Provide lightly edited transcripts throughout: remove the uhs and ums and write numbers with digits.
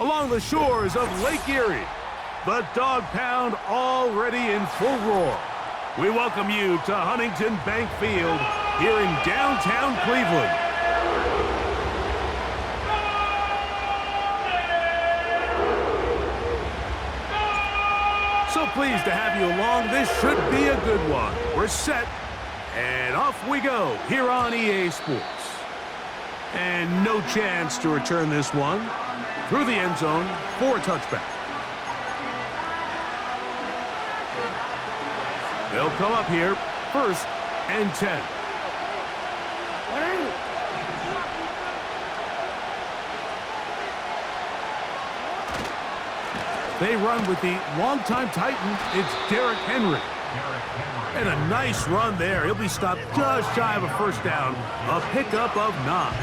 along the shores of Lake Erie. The Dog Pound already in full roar. We welcome you to Huntington Bank Field here in downtown Cleveland. So pleased to have you along. This should be a good one. We're set, and off we go here on EA Sports. And no chance to return this one through the end zone for a touchback. They'll come up here, 1st and 10. They run with the longtime Titan. It's Derrick Henry. And a nice run there. He'll be stopped just shy of a first down. A pickup of 9.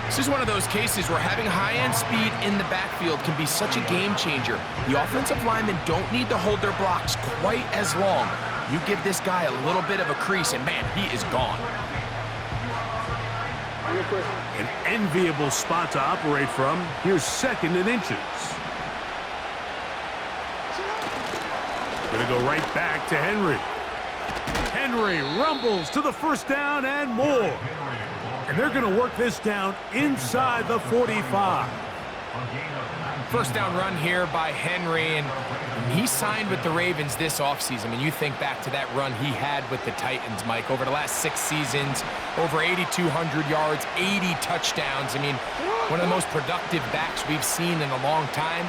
This is one of those cases where having high-end speed in the backfield can be such a game changer. The offensive linemen don't need to hold their blocks quite as long. You give this guy a little bit of a crease, and man, he is gone. An enviable spot to operate from. Here's 2nd and inches. Gonna go right back to Henry. Henry rumbles to the first down and more. And they're gonna work this down inside the 45. First down run here by Henry, and he signed with the Ravens this offseason. I mean, you think back to that run he had with the Titans, Mike, over the last 6 seasons, over 8,200 yards, 80 touchdowns. I mean, one of the most productive backs we've seen in a long time.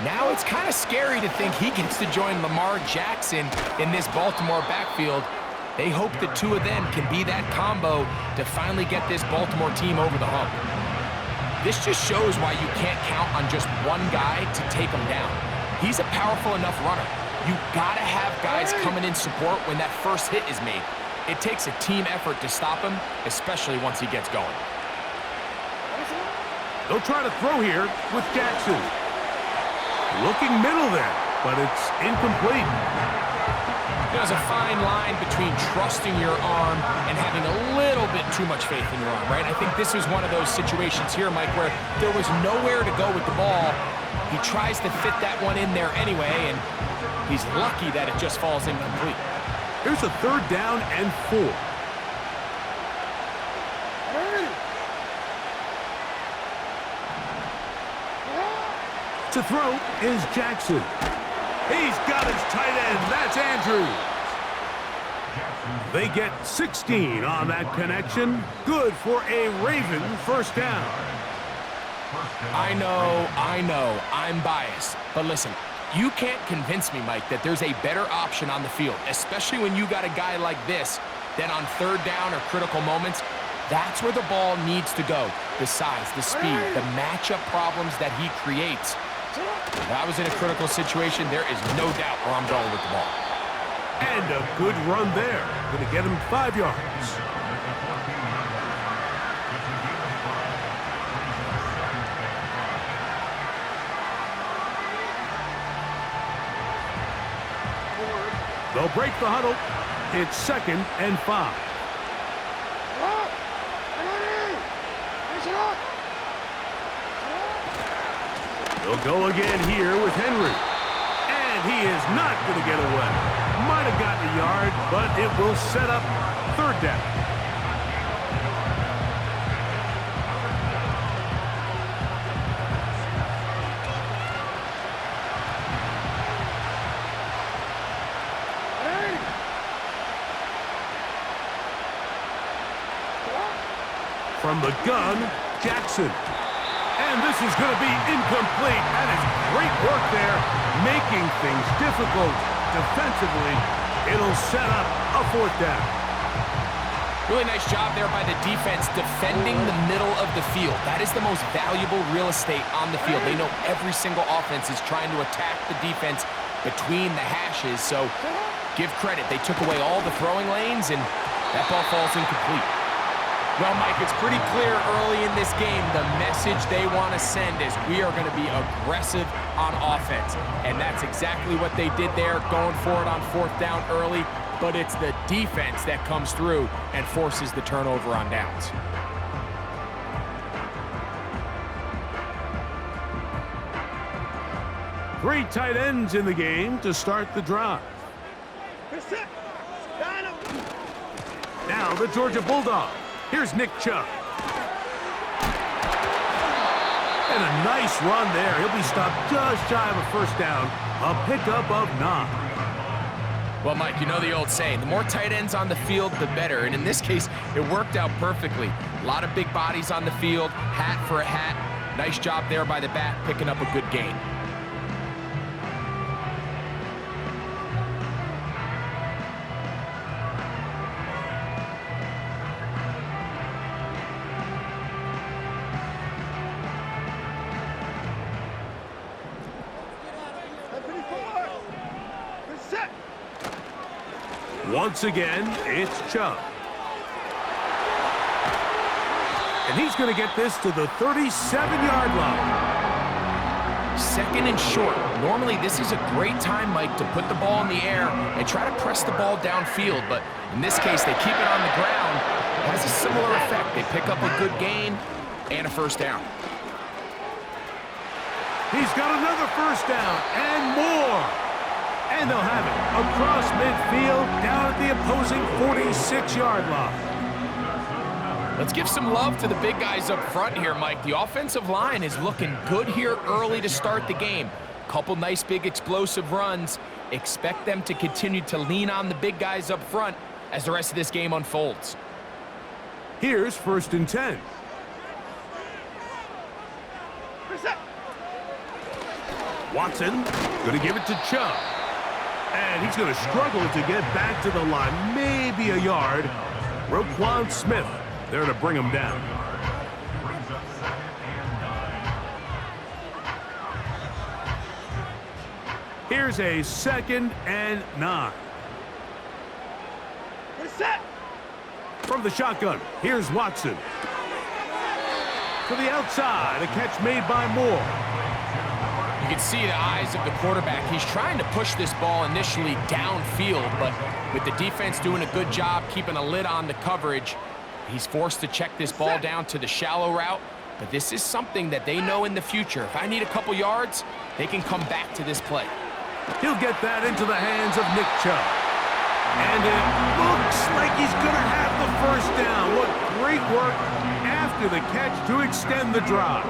Now it's kind of scary to think he gets to join Lamar Jackson in this Baltimore backfield. They hope the two of them can be that combo to finally get this Baltimore team over the hump. This just shows why you can't count on just one guy to take him down. He's a powerful enough runner. You gotta have guys coming in support when that first hit is made. It takes a team effort to stop him, especially once he gets going. They'll try to throw here with Jackson. Looking middle there, but it's incomplete. There's a fine line between trusting your arm and having a little bit too much faith in your arm, right? I think this was one of those situations here, Mike, where there was nowhere to go with the ball. He tries to fit that one in there anyway, and he's lucky that it just falls incomplete. Here's a 3rd down and 4. To throw is Jackson. He's got his tight end. That's Andrews. They get 16 on that connection. Good for a Raven first down. I know, I'm biased. But listen, you can't convince me, Mike, that there's a better option on the field, especially when you got a guy like this, that on 3rd down or critical moments, that's where the ball needs to go. The size, the speed, the matchup problems that he creates. If I was in a critical situation, there is no doubt where I'm going with the ball. And a good run there. Going to get him 5 yards. They'll break the huddle. It's 2nd and 5. They'll go again here with Henry. And he is not going to get away. Might have gotten a yard, but it will set up 3rd down. From the gun, Jackson. And this is going to be incomplete. That is great work there, making things difficult defensively. It'll set up a 4th down. Really nice job there by the defense defending the middle of the field. That is the most valuable real estate on the field. They know every single offense is trying to attack the defense between the hashes. So give credit. They took away all the throwing lanes, and that ball falls incomplete. Well, Mike, it's pretty clear early in this game the message they want to send is we are going to be aggressive on offense. And that's exactly what they did there, going for it on 4th down early. But it's the defense that comes through and forces the turnover on downs. Three tight ends in the game to start the drive. Now the Georgia Bulldog. Here's Nick Chubb. And a nice run there. He'll be stopped just shy of a first down. A pickup of 9. Well, Mike, you know the old saying, the more tight ends on the field, the better. And in this case, it worked out perfectly. A lot of big bodies on the field, hat for a hat. Nice job there by the back, picking up a good gain. Once again, it's Chubb. And he's going to get this to the 37-yard line. Second and short. Normally, this is a great time, Mike, to put the ball in the air and try to press the ball downfield. But in this case, they keep it on the ground. It has a similar effect. They pick up a good gain and a first down. He's got another first down and more. And they'll have it across midfield down at the opposing 46-yard line. Let's give some love to the big guys up front here, Mike. The offensive line is looking good here early to start the game. Couple nice big explosive runs. Expect them to continue to lean on the big guys up front as the rest of this game unfolds. Here's 1st and 10. Watson going to give it to Chubb. And he's going to struggle to get back to the line, maybe a yard. Roquan Smith there to bring him down. Here's a 2nd and 9. From the shotgun, here's Watson. To the outside, a catch made by Moore. You can see the eyes of the quarterback. He's trying to push this ball initially downfield, but with the defense doing a good job keeping a lid on the coverage, he's forced to check this ball down to the shallow route. But this is something that they know in the future. If I need a couple yards, they can come back to this play. He'll get that into the hands of Nick Chubb. And it looks like he's going to have the first down. What great work after the catch to extend the drive.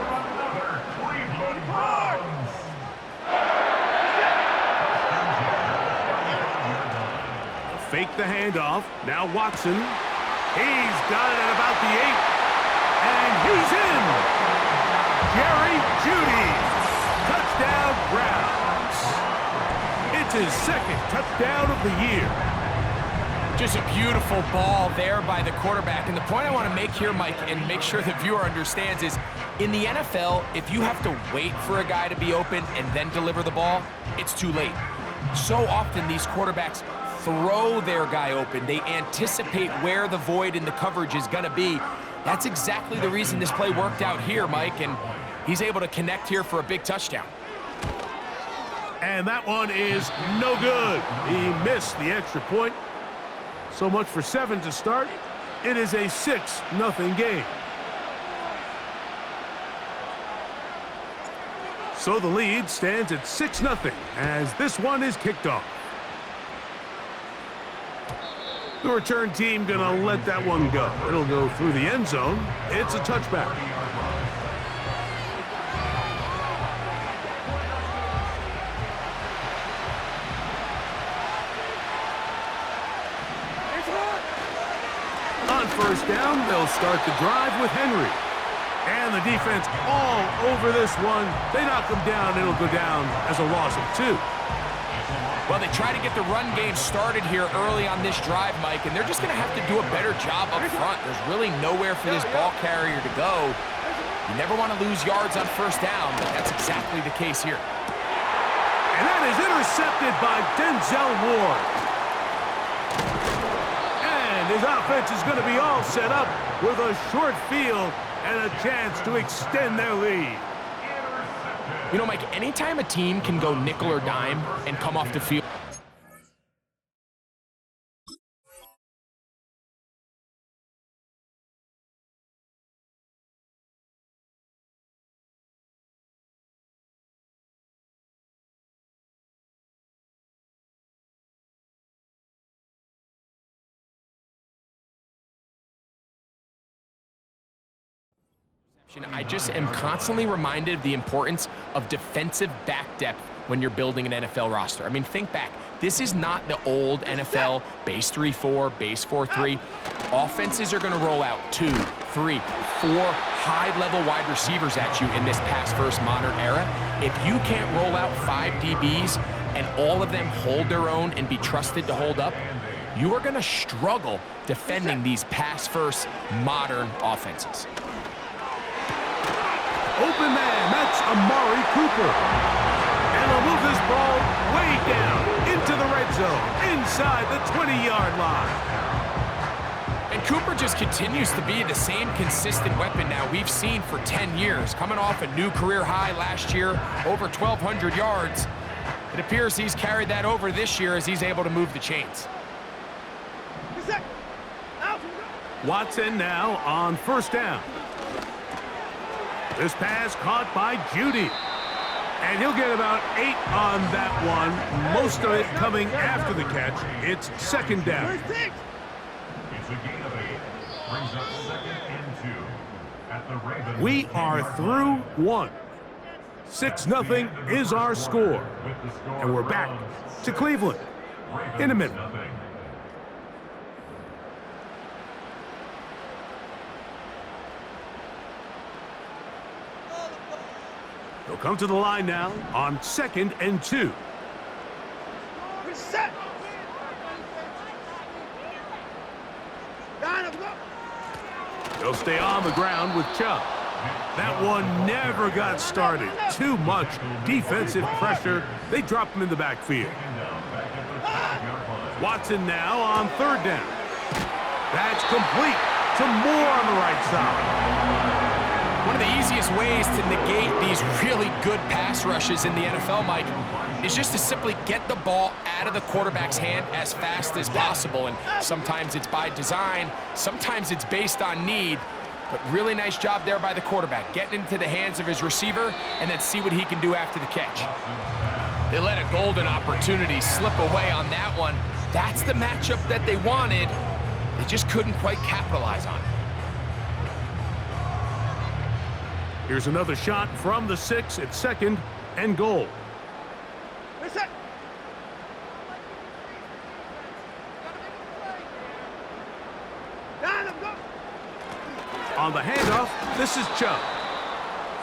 Fake the handoff. Now Watson. He's got it at about the 8. And he's in. Jerry Jeudy. Touchdown Browns. It's his 2nd touchdown of the year. Just a beautiful ball there by the quarterback. And the point I want to make here, Mike, and make sure the viewer understands is, in the NFL, if you have to wait for a guy to be open and then deliver the ball, it's too late. So often these quarterbacks throw their guy open. They anticipate where the void in the coverage is going to be. That's exactly the reason this play worked out here, Mike, and he's able to connect here for a big touchdown. And that one is no good. He missed the extra point. So much for 7 to start. It is a 6-0 game. So the lead stands at 6-0 as this one is kicked off. The return team gonna let that one go. It'll go through the end zone. It's a touchback. On first down, they'll start the drive with Henry. And the defense all over this one. They knock him down. It'll go down as a loss of 2. Well, they try to get the run game started here early on this drive, Mike, and they're just going to have to do a better job up front. There's really nowhere for this ball carrier to go. You never want to lose yards on first down, but that's exactly the case here. And that is intercepted by Denzel Ward. And his offense is going to be all set up with a short field and a chance to extend their lead. You know, Mike, anytime a team can go nickel or dime and come off the field, I just am constantly reminded of the importance of defensive back depth when you're building an NFL roster. I mean, think back. This is not the old NFL base 3-4, base 4-3. Offenses are going to roll out 2, 3, 4 high-level wide receivers at you in this pass-first modern era. If you can't roll out 5 DBs and all of them hold their own and be trusted to hold up, you are going to struggle defending these pass-first modern offenses. Open man, that's Amari Cooper. And they'll move this ball way down into the red zone, inside the 20-yard line. And Cooper just continues to be the same consistent weapon now we've seen for 10 years. Coming off a new career high last year, over 1,200 yards. It appears he's carried that over this year as he's able to move the chains. Watson now on first down. This pass caught by Judy. And he'll get about 8 on that one. Most of it coming after the catch. It's second down. It's a gain of 8. Brings up 2nd and 2 at the Ravens. We are through 1. 6-0 is our score. And we're back to Cleveland in a minute. He'll come to the line now on 2nd and 2. Reset. He'll stay on the ground with Chubb. That one never got started. Too much defensive pressure. They drop him in the backfield. Watson now on 3rd down. That's complete to Moore on the right side. One of the easiest ways to negate these really good pass rushes in the NFL, Mike, is just to simply get the ball out of the quarterback's hand as fast as possible. And sometimes it's by design, sometimes it's based on need. But really nice job there by the quarterback, getting into the hands of his receiver and then see what he can do after the catch. They let a golden opportunity slip away on that one. That's the matchup that they wanted. They just couldn't quite capitalize on it. Here's another shot from the 6 at 2nd and goal. On the handoff, this is Chubb.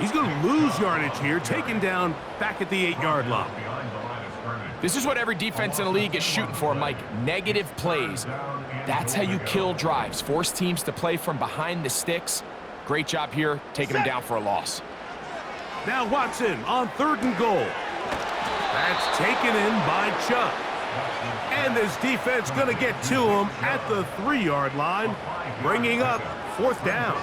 He's going to lose yardage here, taken down back at the 8-yard line. This is what every defense in the league is shooting for, Mike. Negative plays. That's how you kill drives. Force teams to play from behind the sticks. Great job here, taking them down for a loss. Now Watson on 3rd and goal. That's taken in by Chubb. And this defense going to get to him at the 3-yard line, bringing up 4th down.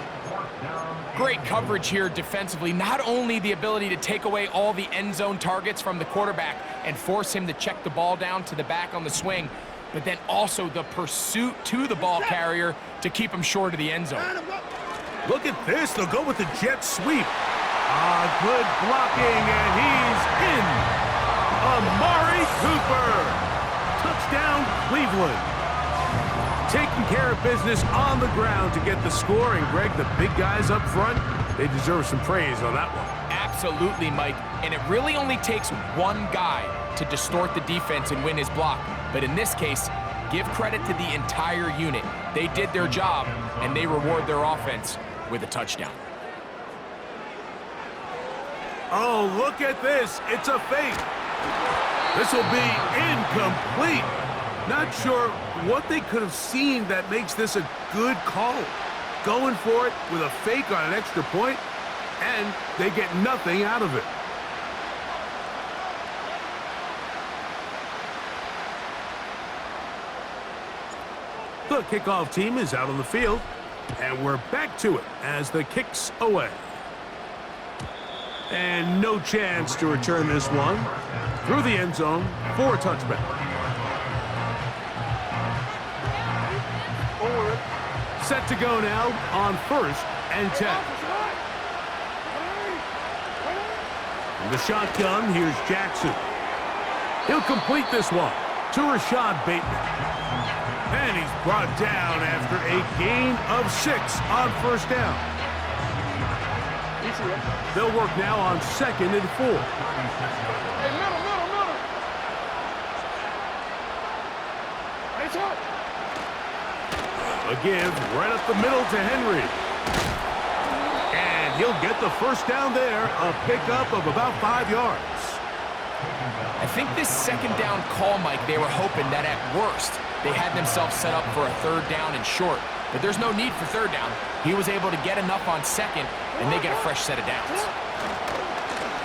Great coverage here defensively. Not only the ability to take away all the end zone targets from the quarterback and force him to check the ball down to the back on the swing, but then also the pursuit to the ball carrier to keep him short of the end zone. Look at this. They'll go with the jet sweep. Good blocking, and he's in. Amari Cooper. Touchdown, Cleveland. Taking care of business on the ground to get the score. And, Greg, the big guys up front, they deserve some praise on that one. Absolutely, Mike. And it really only takes one guy to distort the defense and win his block. But in this case, give credit to the entire unit. They did their job, and they reward their offense with a touchdown. Oh, look at this. It's a fake. This will be incomplete. Not sure what they could have seen that makes this a good call. Going for it with a fake on an extra point, and they get nothing out of it. The kickoff team is out on the field, and we're back to it as the kick's away. And no chance to return this one through the end zone for a touchback. Set to go now on 1st and 10. From the shotgun, here's Jackson. He'll complete this one to Rashad Bateman. And he's brought down after a gain of 6 on 1st down. They'll work now on 2nd and 4. Hey, middle. Nice hit. A give right up the middle to Henry. And he'll get the first down there, a pickup of about 5 yards. I think this 2nd down call, Mike, they were hoping that at worst they had themselves set up for a 3rd down and short. But there's no need for 3rd down. He was able to get enough on 2nd, and they get a fresh set of downs.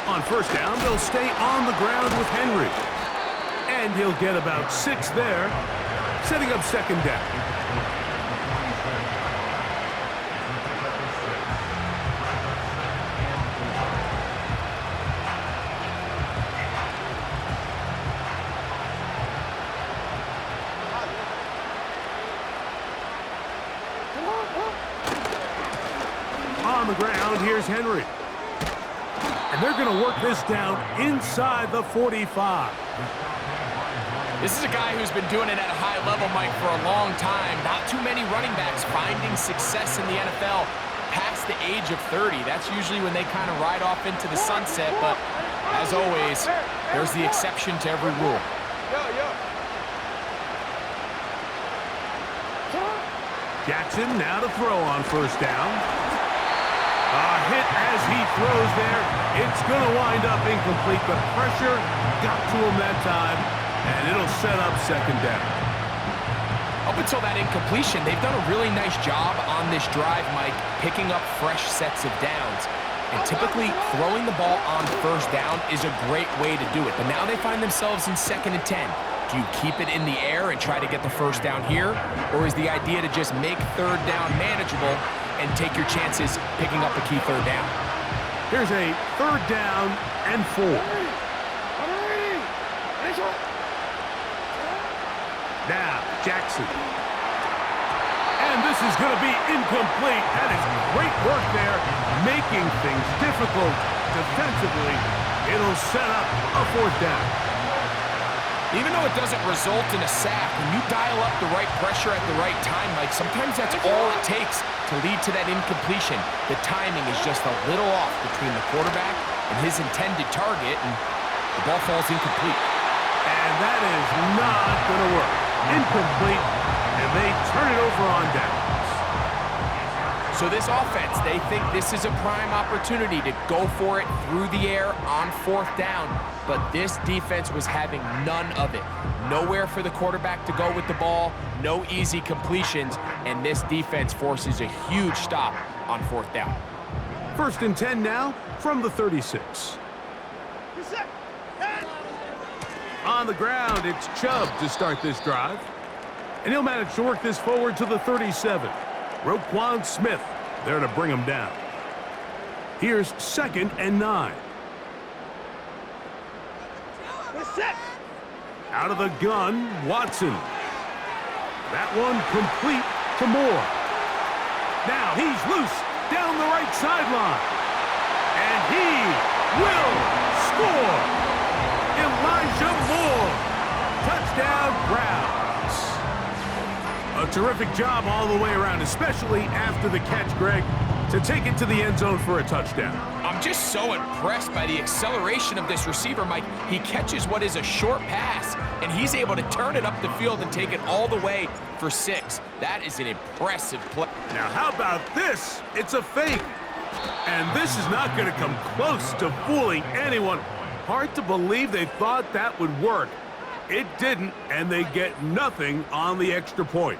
On 1st down, they'll stay on the ground with Henry. And he'll get about 6 there, setting up 2nd down. On the ground, here's Henry. And they're going to work this down inside the 45. This is a guy who's been doing it at a high level, Mike, for a long time. Not too many running backs finding success in the NFL past the age of 30. That's usually when they kind of ride off into the sunset, but as always, there's the exception to every rule. Jackson now to throw on 1st down. A hit as he throws there. It's going to wind up incomplete. The pressure got to him that time, and it'll set up 2nd down. Up until that incompletion, they've done a really nice job on this drive, Mike, picking up fresh sets of downs. And typically, throwing the ball on 1st down is a great way to do it. But now they find themselves in 2nd and 10. Do you keep it in the air and try to get the 1st down here? Or is the idea to just make 3rd down manageable and take your chances picking up a key 3rd down? Here's a 3rd down and 4. Now, Jackson. And this is going to be incomplete. That is great work there, making things difficult defensively. It'll set up a 4th down. Even though it doesn't result in a sack, when you dial up the right pressure at the right time, Mike, sometimes that's all it takes to lead to that incompletion. The timing is just a little off between the quarterback and his intended target, and the ball falls incomplete. And that is not going to work. Incomplete, and they turn it over on downs. So this offense, they think this is a prime opportunity to go for it through the air on 4th down, but this defense was having none of it. Nowhere for the quarterback to go with the ball, no easy completions, and this defense forces a huge stop on 4th down. 1st and 10 now from the 36. On the ground, it's Chubb to start this drive. And he'll manage to work this forward to the 37. Roquan Smith there to bring him down. Here's 2nd and 9. Out of the gun, Watson. That one complete to Moore. Now he's loose down the right sideline. And he will score. Elijah Moore. Touchdown, Browns. A terrific job all the way around, especially after the catch, Greg, to take it to the end zone for a touchdown. I'm just so impressed by the acceleration of this receiver, Mike. He catches what is a short pass, and he's able to turn it up the field and take it all the way for 6. That is an impressive play. Now, how about this? It's a fake. And this is not going to come close to fooling anyone. Hard to believe they thought that would work. It didn't, and they get nothing on the extra point.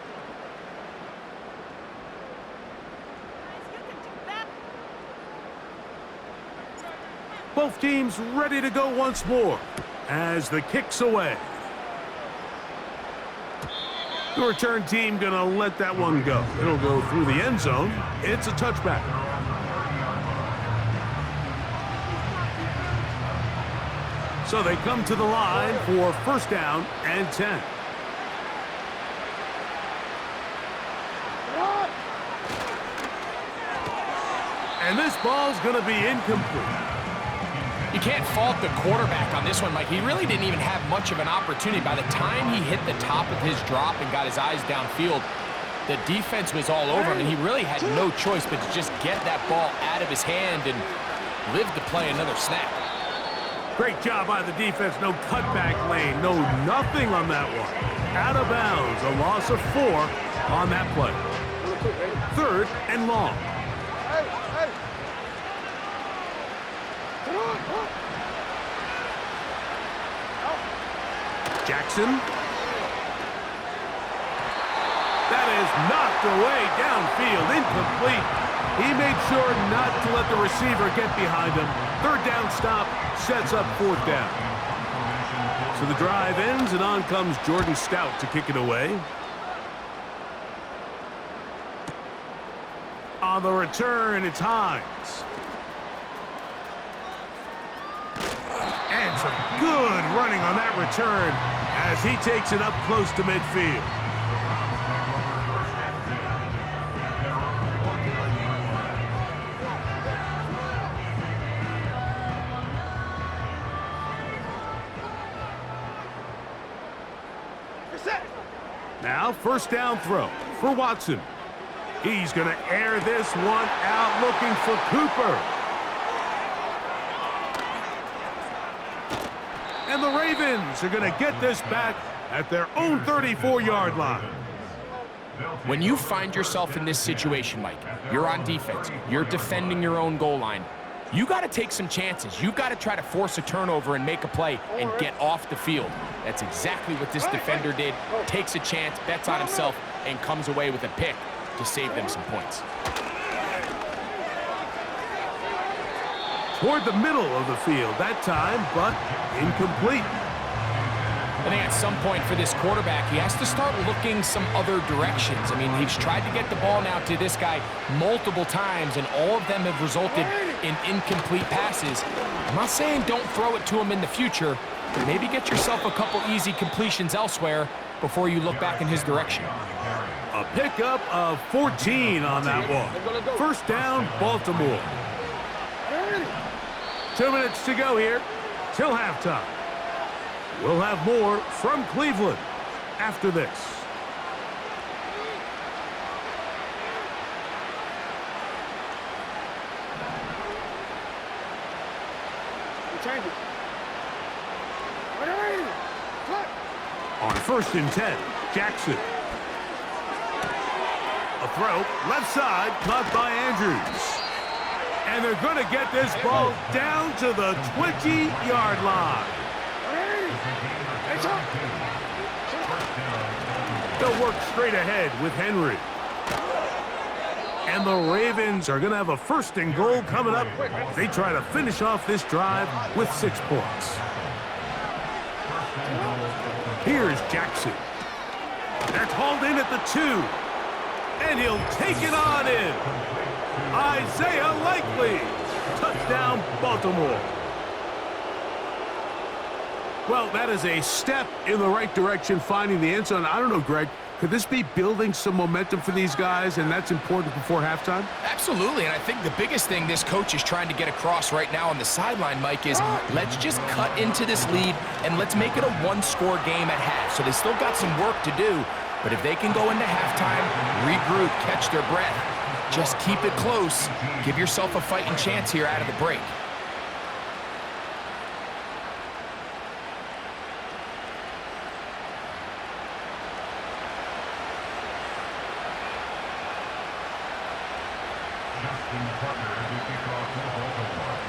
Both teams ready to go once more as the kick's away. The return team gonna let that one go. It'll go through the end zone. It's a touchback. So they come to the line for 1st down and 10. And this ball's going to be incomplete. You can't fault the quarterback on this one, Mike. He really didn't even have much of an opportunity. By the time he hit the top of his drop and got his eyes downfield, The defense was all over him, and he really had no choice but to just get that ball out of his hand and live to play another snap. Great job by the defense. No cutback lane. No nothing on that one. Out of bounds. A loss of 4 on that play. 3rd and long. Hey, hey. Come on, come on. Jackson. That is knocked away downfield. Incomplete. He made sure not to let the receiver get behind him. 3rd down stop sets up 4th down. So the drive ends, and on comes Jordan Stout to kick it away. On the return, it's Hines. And some good running on that return as he takes it up close to midfield. Now, 1st down throw for Watson. He's going to air this one out looking for Cooper. And the Ravens are going to get this back at their own 34-yard line. When you find yourself in this situation, Mike, you're on defense, you're defending your own goal line, you got to take some chances. You got to try to force a turnover and make a play and get off the field. That's exactly what this defender did. Takes a chance, bets on himself, and comes away with a pick to save them some points. Toward the middle of the field that time, but incomplete. I think at some point for this quarterback, he has to start looking some other directions. I mean, he's tried to get the ball now to this guy multiple times, and all of them have resulted in incomplete passes. I'm not saying don't throw it to him in the future, but maybe get yourself a couple easy completions elsewhere before you look back in his direction. A pickup of 14 on that one. 1st down, Baltimore. 2 minutes to go here till halftime. We'll have more from Cleveland after this. On 1st and 10, Jackson. A throw, left side, caught by Andrews. And they're going to get this ball down to the 20-yard line. They'll work straight ahead with Henry. And the Ravens are going to have a 1st and goal coming up. They try to finish off this drive with 6 points. Here's Jackson. They're called in at the 2. And he'll take it on in. Isaiah Likely. Touchdown, Baltimore. Well, that is a step in the right direction, finding the end zone. I don't know, Greg, could this be building some momentum for these guys, and that's important before halftime? Absolutely, and I think the biggest thing this coach is trying to get across right now on the sideline, Mike, is let's just cut into this lead, and let's make it a 1-score game at half. So they still got some work to do, but if they can go into halftime, regroup, catch their breath, just keep it close, give yourself a fighting chance here out of the break.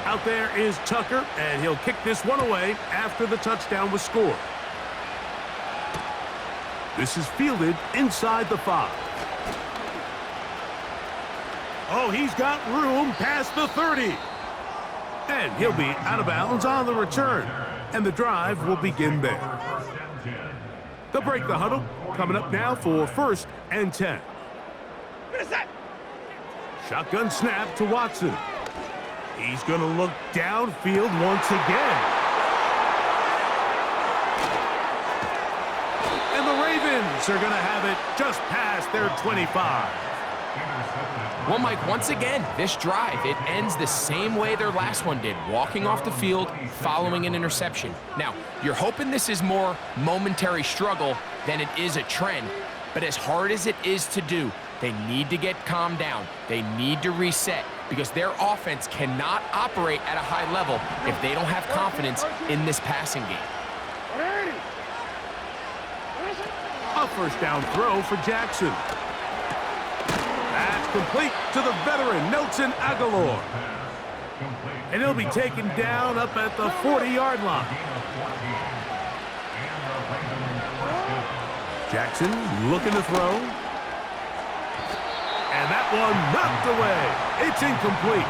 Out there is Tucker, and he'll kick this one away after the touchdown was scored. This is fielded inside the 5. Oh, he's got room past the 30. And he'll be out of bounds on the return. And the drive will begin there. They'll break the huddle. Coming up now for 1st and 10. What is that? Shotgun snap to Watson. He's going to look downfield once again. And the Ravens are going to have it just past their 25. Well, Mike, once again, this drive, it ends the same way their last one did, walking off the field, following an interception. Now, you're hoping this is more momentary struggle than it is a trend, But as hard as it is to do, they need to get calmed down. They need to reset because their offense cannot operate at a high level if they don't have confidence in this passing game. A first down throw for Jackson. That's complete to the veteran, Nelson Aguilar. And he'll be taken down up at the 40-yard line. Jackson looking to throw. And that one knocked away. It's incomplete.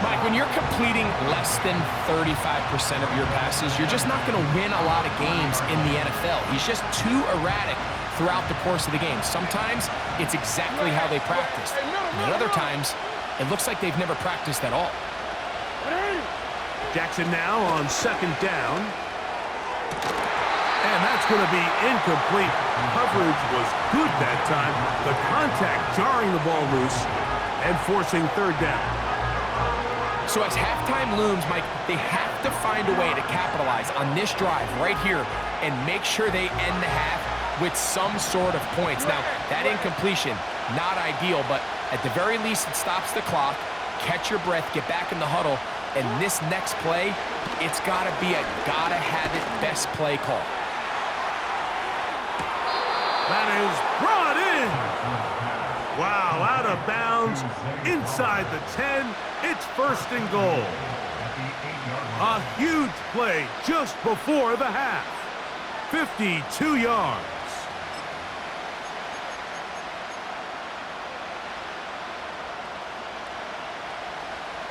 Mike, when you're completing less than 35% of your passes, you're just not going to win a lot of games in the NFL. He's just too erratic throughout the course of the game. Sometimes it's exactly how they practiced. And at other times, it looks like they've never practiced at all. Jackson now on second down. And that's going to be incomplete. Coverage was good that time. The contact jarring the ball loose and forcing third down. So as halftime looms, Mike, they have to find a way to capitalize on this drive right here and make sure they end the half with some sort of points. Now, that incompletion, not ideal, but at the very least, it stops the clock. Catch your breath, get back in the huddle, and this next play, it's got to be a gotta-have-it best play call. That is brought in. Wow, out of bounds, inside the 10. It's first and goal. A huge play just before the half. 52 yards.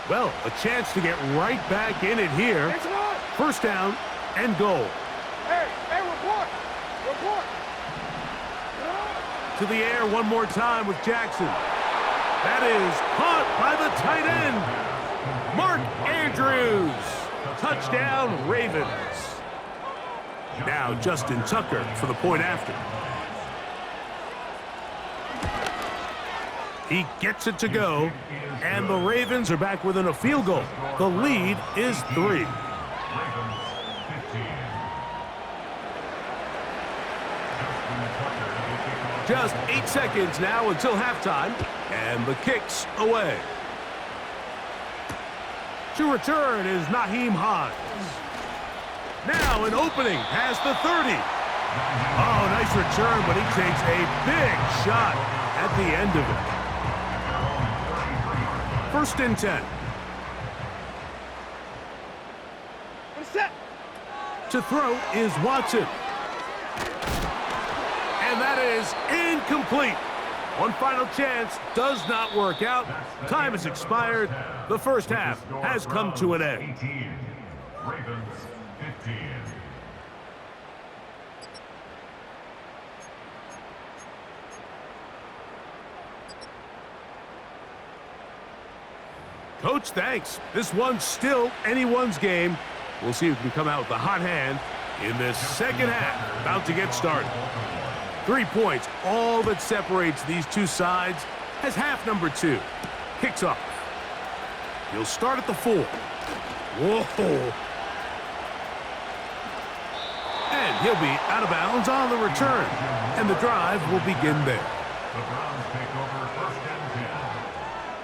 Well, a chance to get right back in it here. First down and goal. Hey, report. To the air one more time with Jackson. That is caught by the tight end, Mark Andrews. Touchdown, Ravens. Now Justin Tucker for the point after. He gets it to go, and the Ravens are back within a field goal. The lead is 3. Just 8 seconds now until halftime, and the kick's away. To return is Naheem Hines. Now an opening past the 30. Oh, nice return, but he takes a big shot at the end of it. First and 10. To throw is Watson. And that is incomplete. One final chance does not work out. Time has expired. The first half has come to an end. 18, Ravens 15. Coach, thanks. This one's still anyone's game. We'll see who can come out with the hot hand in this second half. About to get started. 3 points, all that separates these two sides, as half number 2 kicks off. He'll start at the 4. Whoa. And he'll be out of bounds on the return. And the drive will begin there. The Browns take over first and 10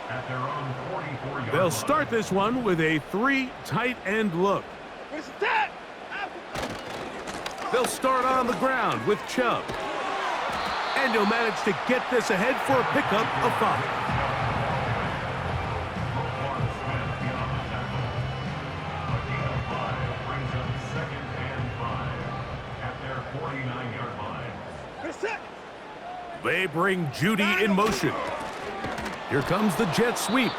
at their own 44-yard They'll line. start this one with a 3 tight end look. They'll start on the ground with Chubb. And he'll manage to get this ahead for a pickup of 5. Roquan Smith beyond the tackle. A gain of 5 brings up second and 5 at their 49-yard line. They bring Judy in motion. Here comes the jet sweep.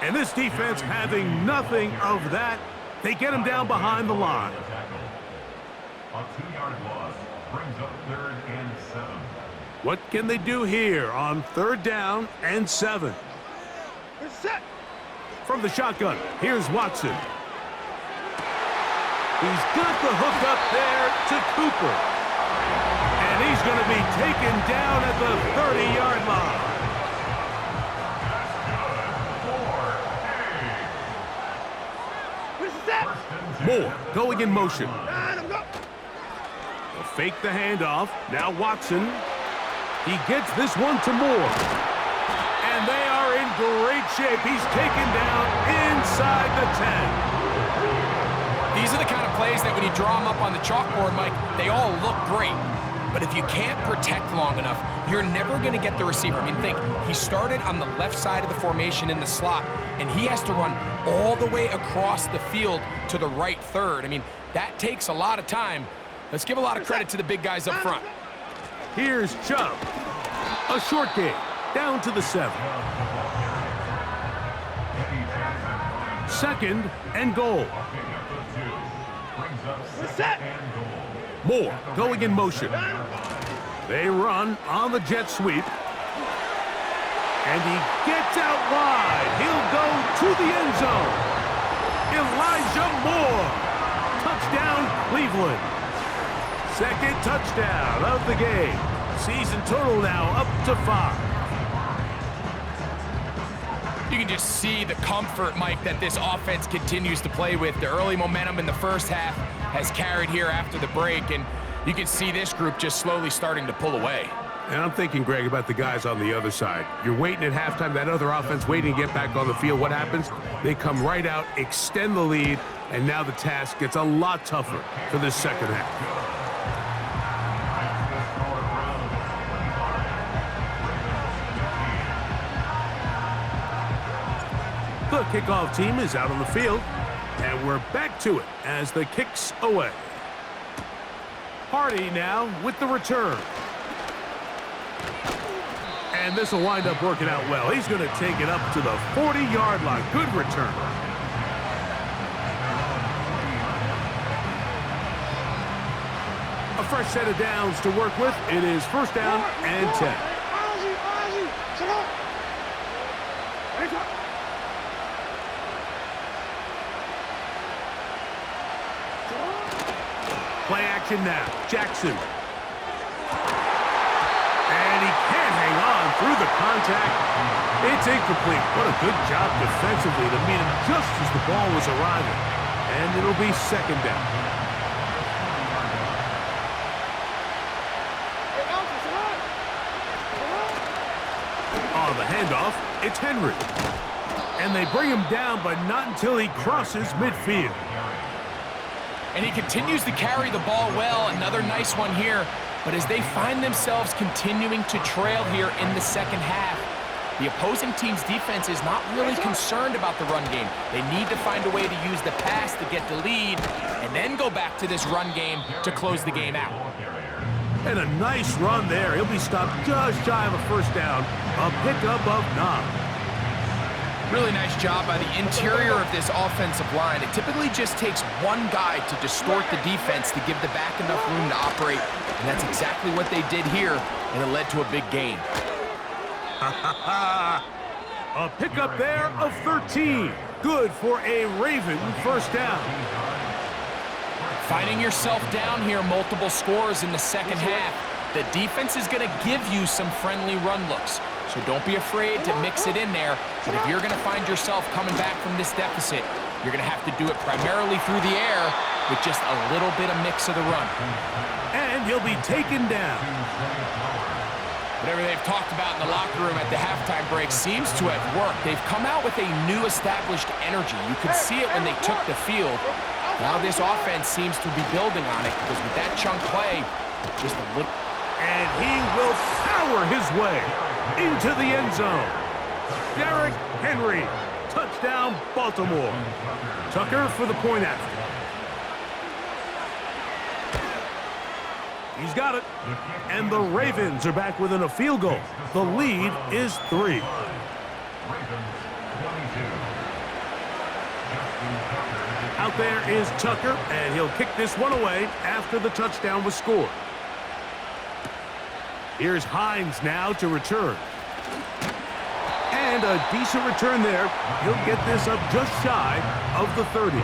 And this defense having nothing of that. They get him down behind the line. A 2-yard loss brings up third and 7. What can they do here on third down and 7? From the shotgun, here's Watson. He's got the hook up there to Cooper. And he's going to be taken down at the 30-yard line. Moore going in motion. They'll fake the handoff. Now Watson He gets this one to Moore. And they are in great shape. He's taken down inside the 10. These are the kind of plays that when you draw them up on the chalkboard, Mike, they all look great. But if you can't protect long enough, you're never going to get the receiver. I mean, think, he started on the left side of the formation in the slot, and he has to run all the way across the field to the right third. I mean, that takes a lot of time. Let's give a lot of credit to the big guys up front. Here's Chubb. A short game, down to the 7. 2nd and goal. Moore going in motion. They run on the jet sweep. And he gets out wide. He'll go to the end zone. Elijah Moore. Touchdown, Cleveland. 2nd touchdown of the game. Season total now up to 5. You can just see the comfort, Mike, that this offense continues to play with. The early momentum in the first half has carried here after the break, and you can see this group just slowly starting to pull away. And I'm thinking, Greg, about the guys on the other side. You're waiting at halftime, that other offense waiting to get back on the field. What happens? They come right out, extend the lead, and now the task gets a lot tougher for this second half. The kickoff team is out on the field, and we're back to it as the kick's away. Hardy now with the return. And this will wind up working out well. He's going to take it up to the 40-yard line. Good return. A fresh set of downs to work with. It is 1st down and 10. Play action now. Jackson. And he can't hang on through the contact. It's incomplete. What a good job defensively to meet him just as the ball was arriving. And it'll be 2nd down. On the handoff, it's Henry. And they bring him down, but not until he crosses midfield. And he continues to carry the ball well. Another nice one here. But as they find themselves continuing to trail here in the second half, the opposing team's defense is not really concerned about the run game. They need to find a way to use the pass to get the lead and then go back to this run game to close the game out. And a nice run there. He'll be stopped just shy of a 1st down. A pickup of 9. Really nice job by the interior of this offensive line. It typically just takes one guy to distort the defense to give the back enough room to operate. And that's exactly what they did here, and it led to a big gain. A pickup there of 13. Good for a Raven 1st down. Finding yourself down here, multiple scores in the second half. The defense is going to give you some friendly run looks. So don't be afraid to mix it in there. But if you're going to find yourself coming back from this deficit, you're going to have to do it primarily through the air with just a little bit of mix of the run. And he'll be taken down. Whatever they've talked about in the locker room at the halftime break seems to have worked. They've come out with a new established energy. You could see it when they took the field. Now this offense seems to be building on it because with that chunk play, just a little... And he will power his way into the end zone. Derrick Henry, touchdown Baltimore. Tucker for the point after. He's got it. And the Ravens are back within a field goal. The lead is 3. Out there is Tucker, and he'll kick this one away after the touchdown was scored. Here's Hines now to return. And a decent return there. He'll get this up just shy of the 30.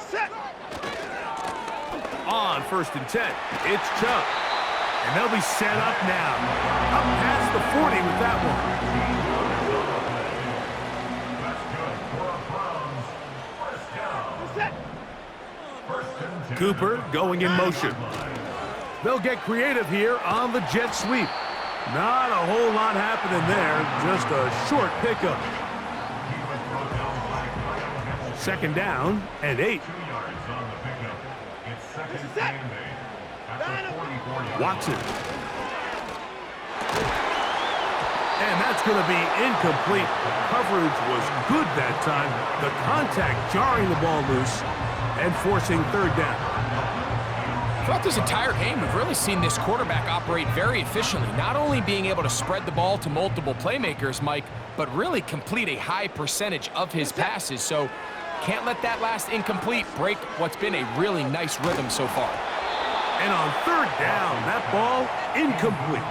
Set. On 1st and 10, it's Chubb. And they'll be set up now. Up past the 40 with that one. Set. Cooper going in motion. They'll get creative here on the jet sweep. Not a whole lot happening there, just a short pickup. 2nd down and 8. Set. Watson. And that's going to be incomplete. Coverage was good that time. The contact jarring the ball loose and forcing 3rd down. Throughout this entire game, we've really seen this quarterback operate very efficiently, not only being able to spread the ball to multiple playmakers, Mike, but really complete a high percentage of his passes. So can't let that last incomplete break what's been a really nice rhythm so far. And on 3rd down, that ball incomplete.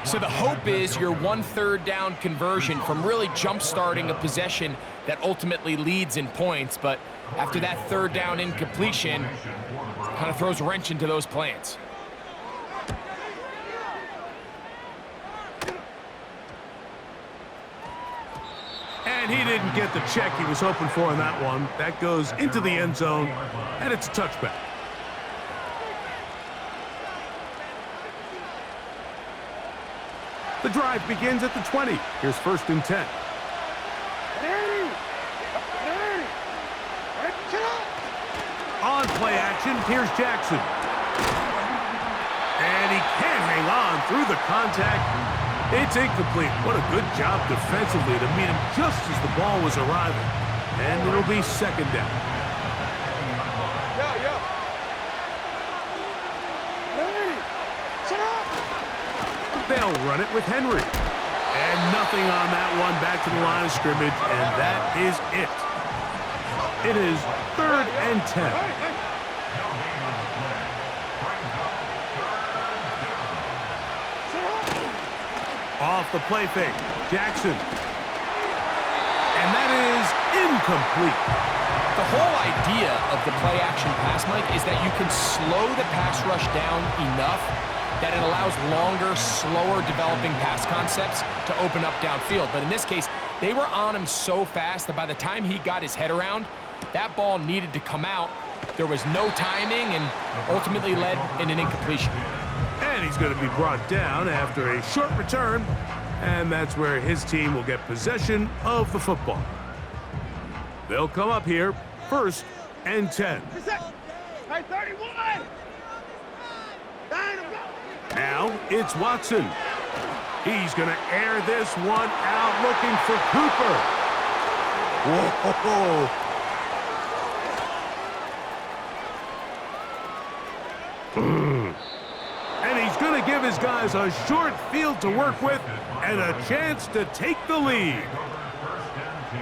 So the hope is your 1 3rd down conversion from really jump-starting a possession that ultimately leads in points. But after that 3rd down incompletion, kind of throws a wrench into those plans. And he didn't get the check he was hoping for in that one. That goes into the end zone, and it's a touchback. The drive begins at the 20. Here's 1st and 10. On play action, here's Jackson. And he can't hang on through the contact. It's incomplete. What a good job defensively to meet him just as the ball was arriving. And it'll be 2nd down. They'll run it with Henry. And nothing on that one, back to the line of scrimmage, and that is it. It is 3rd and 10. Off the play fake, Jackson. And that is incomplete. The whole idea of the play action pass, Mike, is that you can slow the pass rush down enough that it allows longer, slower developing pass concepts to open up downfield. But in this case, they were on him so fast that by the time he got his head around, that ball needed to come out. There was no timing and ultimately led in an incompletion. And he's going to be brought down after a short return, and that's where his team will get possession of the football. They'll come up here, 1st and 10. Hey, 31! Now it's Watson. He's going to air this one out looking for Cooper. Whoa. And he's going to give his guys a short field to work with and a chance to take the lead.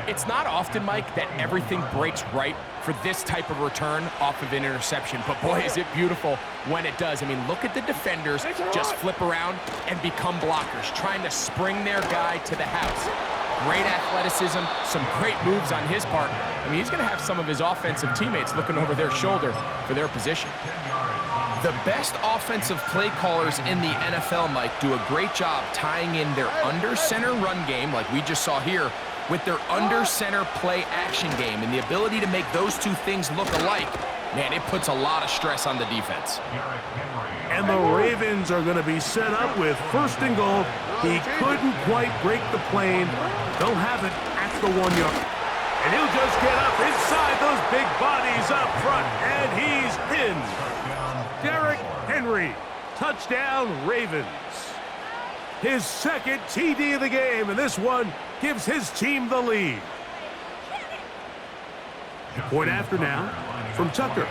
It's not often, Mike, that everything breaks right for this type of return off of an interception. But boy, is it beautiful when it does. I mean, look at the defenders just flip around and become blockers, trying to spring their guy to the house. Great athleticism, some great moves on his part. I mean, he's going to have some of his offensive teammates looking over their shoulder for their position. The best offensive play callers in the NFL, Mike, do a great job tying in their under-center run game, like we just saw here, with their under-center play action game. And the ability to make those two things look alike, man, it puts a lot of stress on the defense. And the Ravens are going to be set up with 1st and goal. He couldn't quite break the plane. They'll have it at the 1 yard. And he'll just get up inside those big bodies up front, and he's in. Derrick Henry, touchdown Ravens. His 2nd TD of the game, and this one gives his team the lead. Point after now from Tucker.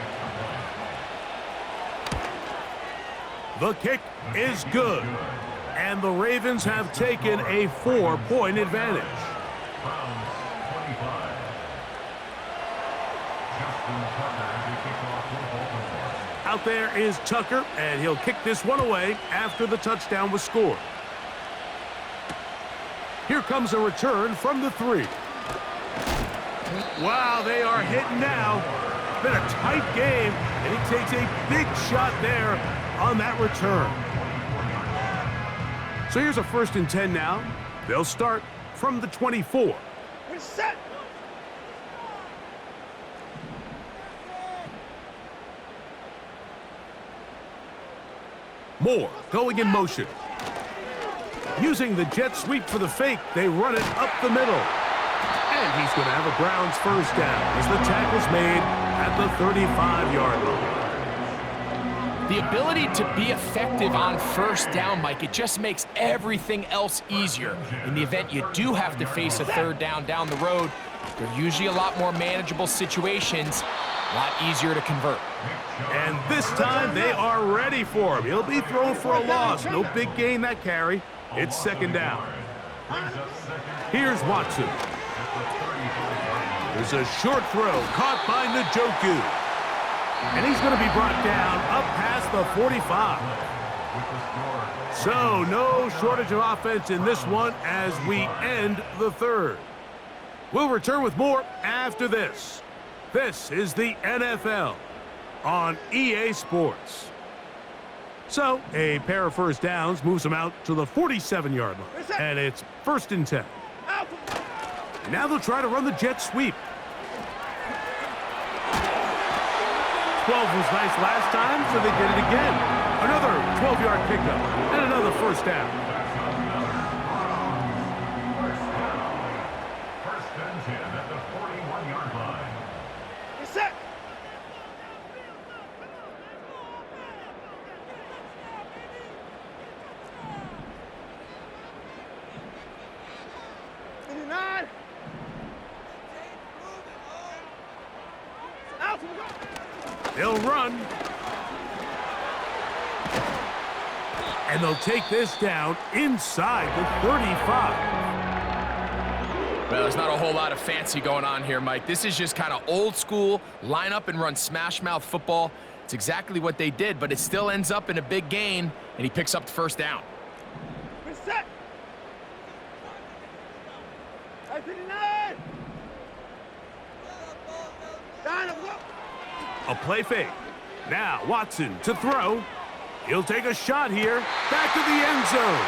The kick is good, and the Ravens have taken a 4-point advantage. Out there is Tucker, and he'll kick this one away after the touchdown was scored. Here comes a return from the 3. Wow, they are hitting now. It's been a tight game, and he takes a big shot there on that return. So here's a 1st and 10 now. They'll start from the 24. We're set. Moore going in motion. Using the jet sweep for the fake, they run it up the middle. And he's going to have a Browns 1st down as the tackle's made at the 35-yard line. The ability to be effective on 1st down, Mike, it just makes everything else easier. In the event you do have to face a 3rd down the road, they're usually a lot more manageable situations, a lot easier to convert. And this time they are ready for him. He'll be thrown for a loss. No big gain that carry. It's 2nd down. Here's Watson. There's a short throw caught by Njoku. And he's going to be brought down up past the 45. So no shortage of offense in this one as we end the 3rd. We'll return with more after this. This is the NFL on EA Sports. So a pair of 1st downs moves them out to the 47-yard line. And it's 1st and 10. Now they'll try to run the jet sweep. 12 was nice last time, so they did it again. Another 12-yard pickup and another 1st down. 1st and 10 at the 41-yard line. We're set. They'll run. And they'll take this down inside the 35. Well, there's not a whole lot of fancy going on here, Mike. This is just kind of old school, line up and run smash mouth football. It's exactly what they did, but it still ends up in a big gain, and he picks up the 1st down. We're set. 59. A play fake. Now Watson to throw. He'll take a shot here. Back to the end zone.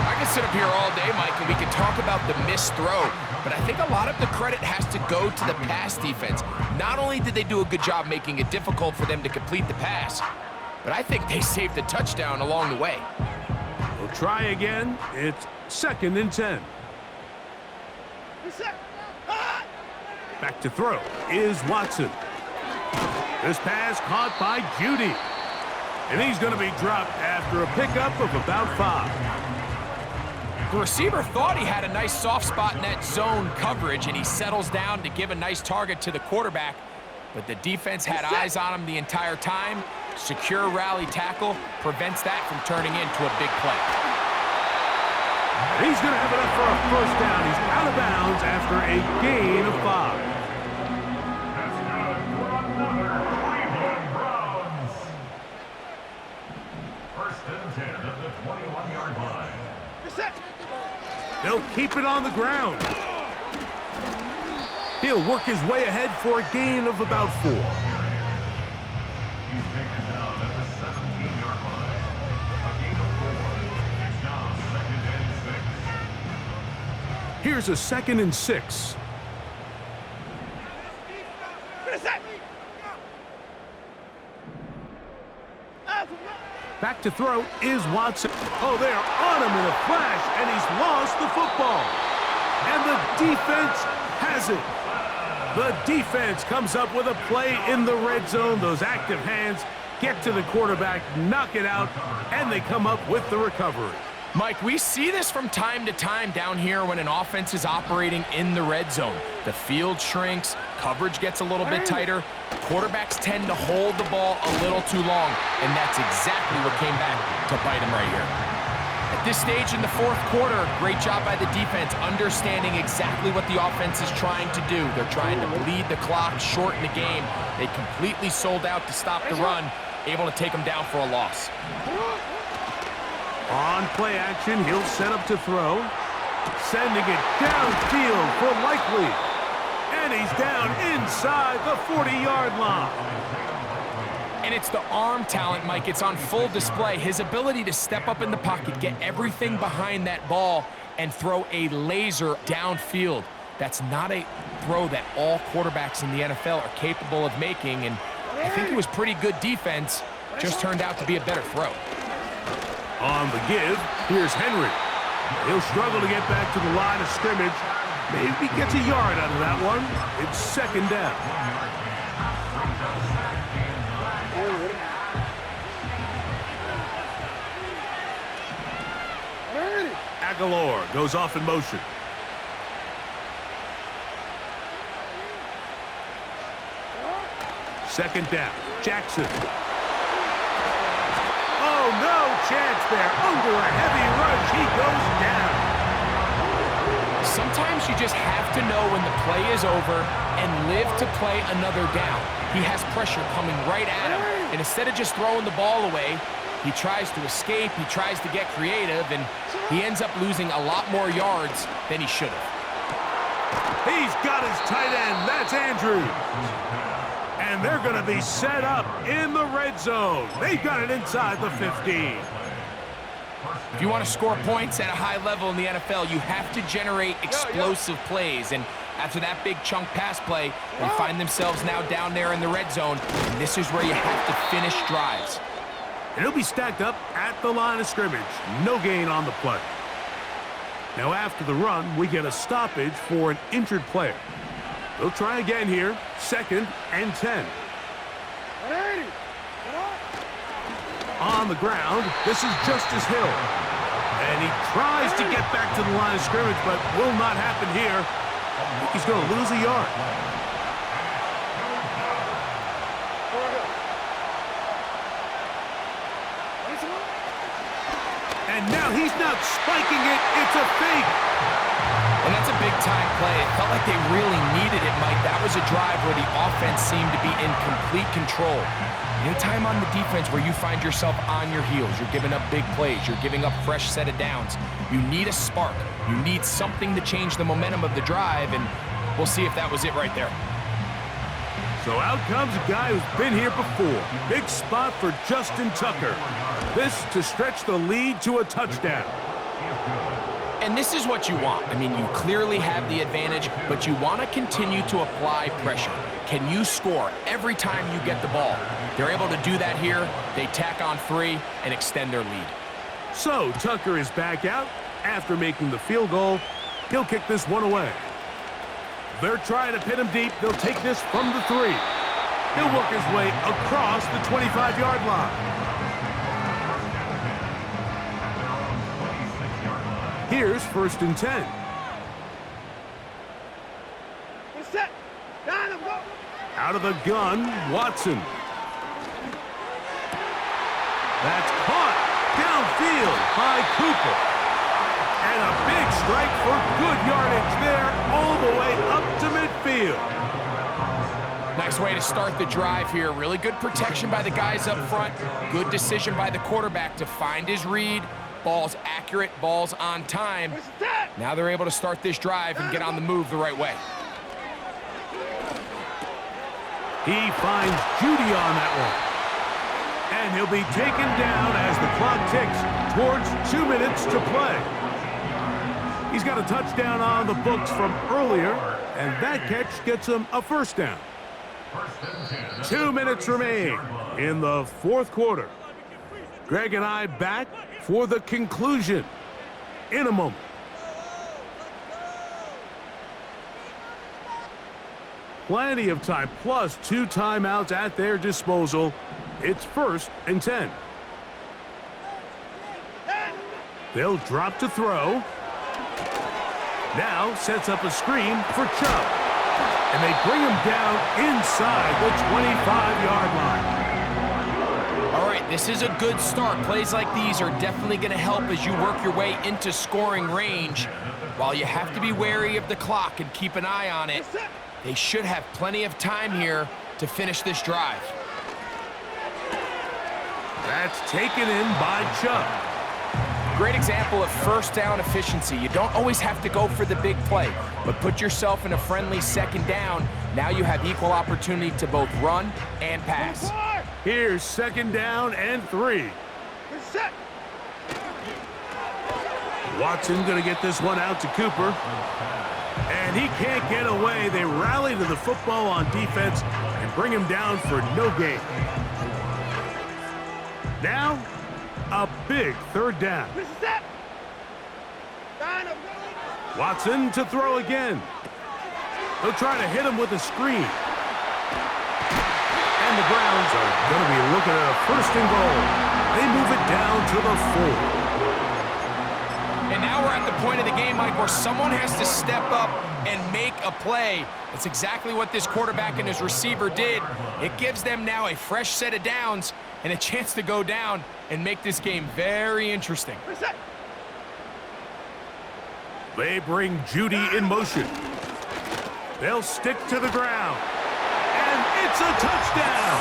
I can sit up here all day, Mike, and we can talk about the missed throw, but I think a lot of the credit has to go to the pass defense. Not only did they do a good job making it difficult for them to complete the pass, but I think they saved a touchdown along the way. We'll try again. It's 2nd and 10. We're set. Back to throw is Watson. This pass caught by Judy. And he's going to be dropped after a pickup of about 5. The receiver thought he had a nice soft spot in that zone coverage, and he settles down to give a nice target to the quarterback. But the defense had eyes on him the entire time. Secure rally tackle prevents that from turning into a big play. And he's going to have enough for a 1st down. He's out of bounds after a gain of 5. That's good for another Cleveland Browns. 1st and 10 at the 21-yard line. We're set. They'll keep it on the ground. He'll work his way ahead for a gain of about 4. He's taken down at the 17-yard line. A gain of 4. It's now 2nd and 6. Here's a 2nd and 6. We're set. Back to throw is Watson. Oh, they're on him in a flash, and he's lost the football. And the defense has it. The defense comes up with a play in the red zone. Those active hands get to the quarterback, knock it out, and they come up with the recovery. Mike, we see this from time to time down here when an offense is operating in the red zone. The field shrinks, coverage gets a little bit tighter, quarterbacks tend to hold the ball a little too long, and that's exactly what came back to bite them right here. At this stage in the 4th quarter, great job by the defense understanding exactly what the offense is trying to do. They're trying to bleed the clock, shorten the game. They completely sold out to stop the run, able to take them down for a loss. On play action, he'll set up to throw. Sending it downfield for Likely. And he's down inside the 40-yard line. And it's the arm talent, Mike. It's on full display. His ability to step up in the pocket, get everything behind that ball, and throw a laser downfield. That's not a throw that all quarterbacks in the NFL are capable of making, and I think it was pretty good defense. Just turned out to be a better throw. On the give, here's Henry. He'll struggle to get back to the line of scrimmage. Maybe gets a yard out of that one. It's second down. Aguilar goes off in motion. Second down, Jackson. Oh, no chance there. Under a heavy rush, he goes down. Sometimes you just have to know when the play is over and live to play another down. He has pressure coming right at him, and instead of just throwing the ball away, he tries to escape, he tries to get creative, and he ends up losing a lot more yards than he should have. He's got his tight end. That's Andrews. And they're going to be set up in the red zone. They've got it inside the 15. If you want to score points at a high level in the NFL, you have to generate explosive plays. And after that big chunk pass play, they find themselves now down there in the red zone. And this is where you have to finish drives. And he'll be stacked up at the line of scrimmage. No gain on the play. Now after the run, we get a stoppage for an injured player. They'll try again here. Second and 10. On the ground, this is Justice Hill. And he tries to get back to the line of scrimmage, but will not happen here. He's going to lose a yard. And now he's not spiking it. It's a fake. And that's a big-time play. It felt like they really needed it, Mike. That was a drive where the offense seemed to be in complete control. Anytime on the defense where you find yourself on your heels, you're giving up big plays, you're giving up fresh set of downs, you need a spark. You need something to change the momentum of the drive, and we'll see if that was it right there. So out comes a guy who's been here before. Big spot for Justin Tucker. This to stretch the lead to a touchdown. And this is what you want. I mean, you clearly have the advantage, but you want to continue to apply pressure. Can you score every time you get the ball? They're able to do that here. They tack on 3 and extend their lead. So Tucker is back out after making the field goal. He'll kick this one away. They're trying to pin him deep. They'll take this from the 3. He'll work his way across the 25-yard line. Here's first and 10. Set. Down and go. Out of the gun, Watson. That's caught downfield by Cooper. And a big strike for good yardage there all the way up to midfield. Nice way to start the drive here. Really good protection by the guys up front. Good decision by the quarterback to find his read. Ball's accurate, ball's on time. Now they're able to start this drive and get on the move the right way. He finds Judy on that one. And he'll be taken down as the clock ticks towards 2 minutes to play. He's got a touchdown on the books from earlier, and that catch gets him a first down. 2 minutes remain in the fourth quarter. Greg and I back for the conclusion in a moment. Plenty of time, plus 2 timeouts at their disposal. It's first and 10. They'll drop to throw. Now sets up a screen for Chubb. And they bring him down inside the 25-yard line. All right, this is a good start. Plays like these are definitely going to help as you work your way into scoring range. While you have to be wary of the clock and keep an eye on it, they should have plenty of time here to finish this drive. That's taken in by Chubb. great example of first down efficiency. You don't always have to go for the big play, but put yourself in a friendly second down. Now you have equal opportunity to both run and pass. Here's second down and 3. Set. Watson going to get this one out to Cooper. And he can't get away. They rally to the football on defense and bring him down for no gain. Now, a big third down. Set. Watson to throw again. They'll try to hit him with a screen. And the Browns are going to be looking at a first and goal. They move it down to the 4. And now we're at the point of the game, Mike, where someone has to step up and make a play. That's exactly what this quarterback and his receiver did. It gives them now a fresh set of downs and a chance to go down and make this game very interesting. They bring Judy in motion. They'll stick to the ground. And it's a touchdown!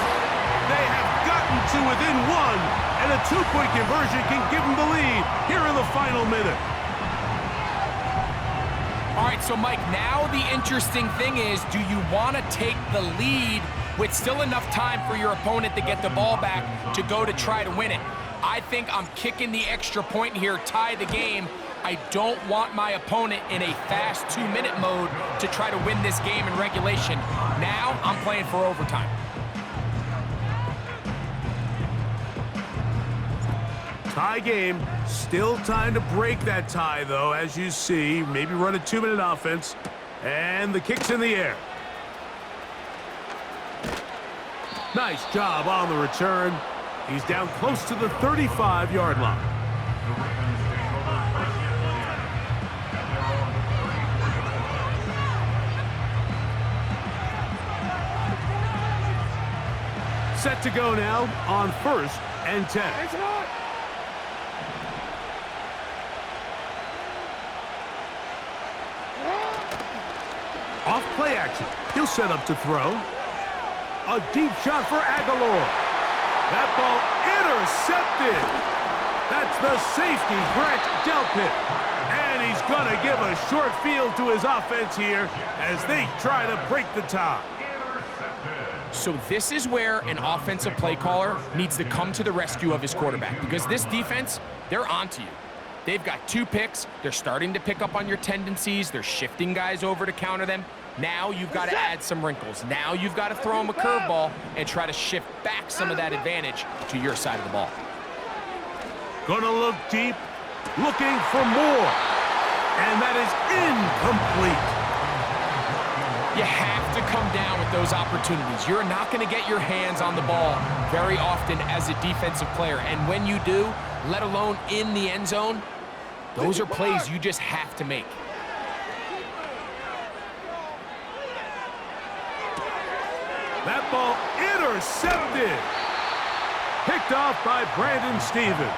They have gotten to within 1, and a 2-point conversion can give them the lead here in the final minute. All right, so Mike, now the interesting thing is, do you want to take the lead with still enough time for your opponent to get the ball back to go to try to win it? I think I'm kicking the extra point here, tie the game. I don't want my opponent in a fast 2-minute mode to try to win this game in regulation. Now I'm playing for overtime. Tie game. Still time to break that tie, though, as you see. Maybe run a 2-minute offense. And the kick's in the air. Nice job on the return. He's down close to the 35-yard line. Set to go now on 1st and 10. Off play action. He'll set up to throw. A deep shot for Aguilar. That ball intercepted. That's the safety, Brett Delpit. And he's going to give a short field to his offense here as they try to break the tie. So this is where an offensive play caller needs to come to the rescue of his quarterback, because this defense, they're onto you. They've got 2 picks. They're starting to pick up on your tendencies. They're shifting guys over to counter them. Now you've got to add some wrinkles. Now you've got to throw them a curveball and try to shift back some of that advantage to your side of the ball. Gonna look deep, looking for more. And that is incomplete. You have to come down with those opportunities. You're not going to get your hands on the ball very often as a defensive player. And when you do, let alone in the end zone, those are plays you just have to make. That ball intercepted. Picked off by Brandon Stevens.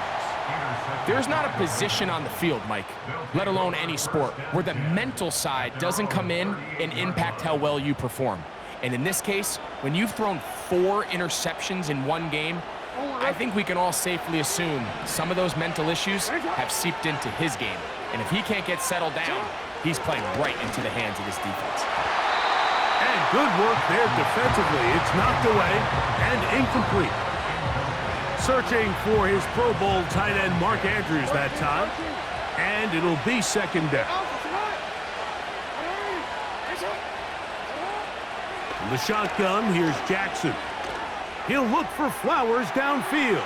There's not a position on the field, Mike, let alone any sport, where the mental side doesn't come in and impact how well you perform. And in this case, when you've thrown 4 interceptions in one game, I think we can all safely assume some of those mental issues have seeped into his game. And if he can't get settled down, he's playing right into the hands of this defense. And good work there defensively. It's knocked away and incomplete. Searching for his Pro Bowl tight end Mark Andrews that time. And it'll be second down. From the shotgun, here's Jackson. He'll look for Flowers downfield.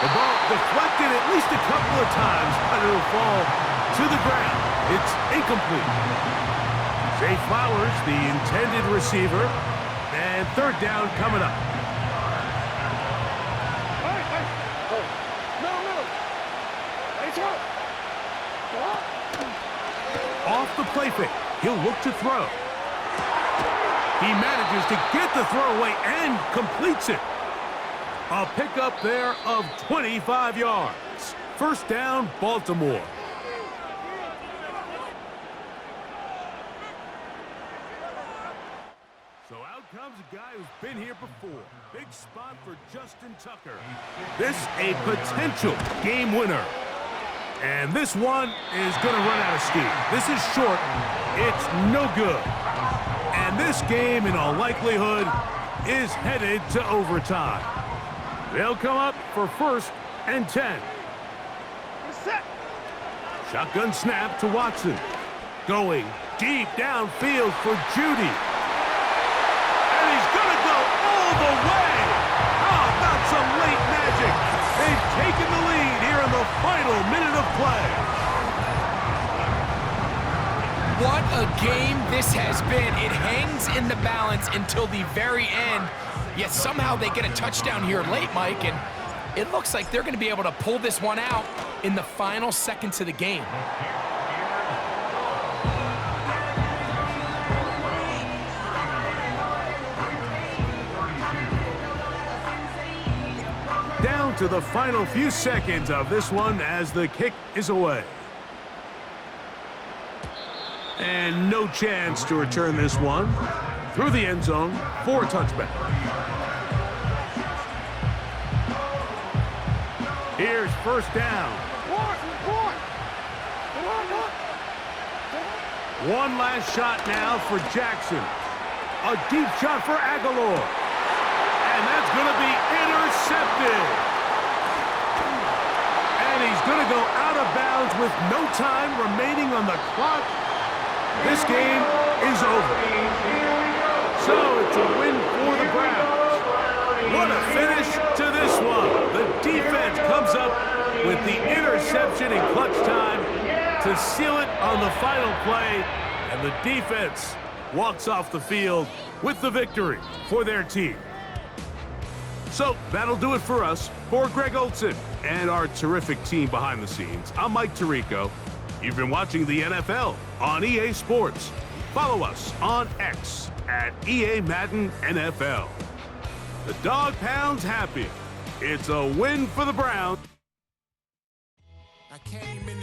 The ball deflected at least a couple of times, but it'll fall to the ground. It's incomplete. Zay Flowers, the intended receiver, and third down coming up. Off the play fake, he'll look to throw. He manages to get the throw away and completes it. A pickup there of 25 yards. First down, Baltimore. So out comes a guy who's been here before. Big spot for Justin Tucker. This a potential game winner. And this one is going to run out of steam. This is short. It's no good. And this game, in all likelihood, is headed to overtime. They'll come up for 1st and 10. Set. Shotgun snap to Watson. Going deep downfield for Judy. And he's going to go all the way. How about some late magic? They've taken the lead here in the final minute of play. What a game this has been. It hangs in the balance until the very end, yet somehow they get a touchdown here late, Mike, and it looks like they're going to be able to pull this one out in the final seconds of the game. Down to the final few seconds of this one as the kick is away. And no chance to return this one through the end zone for a touchback. Here's 1st down. One last shot now for Jackson. A deep shot for Aguilar. And that's going to be intercepted. And he's going to go out of bounds with no time remaining on the clock. This game is over. So it's a win for the Browns. What a finish to this one. The defense comes up with the interception in clutch time to seal it on the final play. And the defense walks off the field with the victory for their team. So that'll do it for us. For Greg Olson and our terrific team behind the scenes, I'm Mike Tirico. You've been watching the NFL on EA Sports. Follow us on X at EA Madden NFL. The Dog Pound's happy. It's a win for the Browns. I came in